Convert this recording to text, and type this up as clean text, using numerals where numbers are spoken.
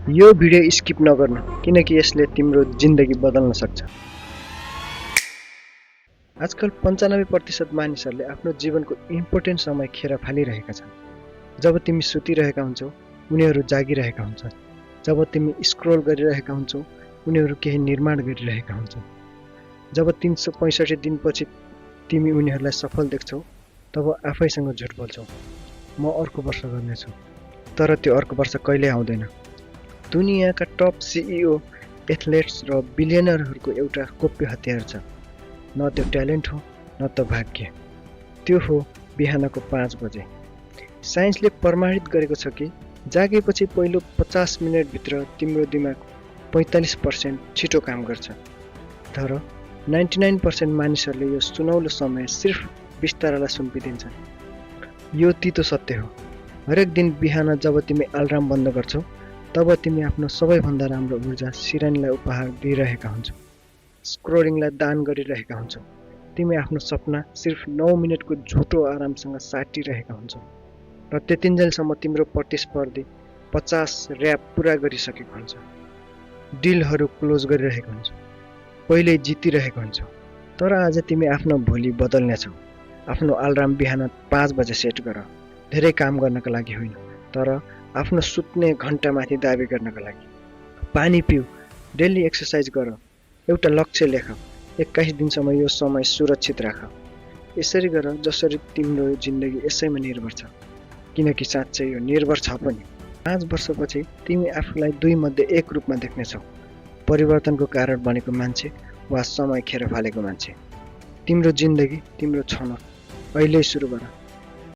यो video skip नगर्नु किनकि यसले तिम्रो जिन्दगी बदल्न सक्छ। आजकल 95% मानिसहरूले आफ्नो जीवनको इम्पोर्टेन्ट समय खेर फालिरहेका छन्। जब तिमी सुतिरहेका हुन्छौ उनीहरू जागिरहेका हुन्छन्। जब तिमी स्क्रोल गरिरहेका हुन्छौ उनीहरू केही निर्माण गरिरहेका हुन्छन्। जब 365 दिनपछि तिमी उनीहरूलाई सफल देख्छौ तब आफैसँग झुट बोल्छौ, म अर्को वर्ष गर्नेछु। तर त्यो अर्को वर्ष कहिल्यै आउँदैन। दुनियाँका टप सिइओ, एथलेट्स र बिलियनरहरूको एउटा गोप्य हतियार छ। न त्यो ट्यालेन्ट हो न त भाग्य, त्यो हो बिहानको 5 बजे। साइन्सले प्रमाणित गरेको छ कि जागेपछि पहिलो 50 मिनटभित्र तिम्रो दिमाग 45% छिटो काम गर्छ। तर 99% मानिसहरूले यो सुनौलो समय सिर्फ बिस्तारालाई सुम्पिदिन्छन्। यो तितो सत्य हो। हरेक दिन बिहान जब तिमी अलार्म बन्द गर्छौ तब तिमी आफ्नो सबैभन्दा राम्रो ऊर्जा सिरानीलाई उपहार दिइरहेका हुन्छौ, स्क्रोलिङलाई दान गरिरहेका हुन्छौ। तिमी आफ्नो सपना सिर्फ 9 मिनटको झुटो आरामसँग साटिरहेका हुन्छौ र त्यतिन्जेलसम्म तिम्रो प्रतिस्पर्धी 50 र्याप पुरा गरिसकेको हुन्छ, डिलहरू क्लोज गरिरहेको हुन्छ, पहिले जितिरहेको हुन्छ। तर आज तिमी आफ्नो भोलि बदल्नेछौ। आफ्नो अलार्म बिहान 5 बजे सेट गर, धेरै काम गर्नका लागि होइन, तर आफ्नो सुत्ने घण्टामाथि दाबी गर्नका लागि। पानी पिउ, डेली एक्सर्साइज गर, एउटा लक्ष्य लेख, 21 दिनसम्म यो समय सुरक्षित राख। यसरी गर जसरी तिम्रो जिन्दगी यसैमा निर्भर छ, किनकि साँच्चै यो निर्भर छ पनि। 5 वर्षपछि तिमी आफूलाई 2 मध्ये 1 रूपमा देख्नेछौ, परिवर्तनको कारण बनेको मान्छे वा समय खेर फालेको मान्छे। तिम्रो जिन्दगी तिम्रो छनौट, अहिले सुरु गर।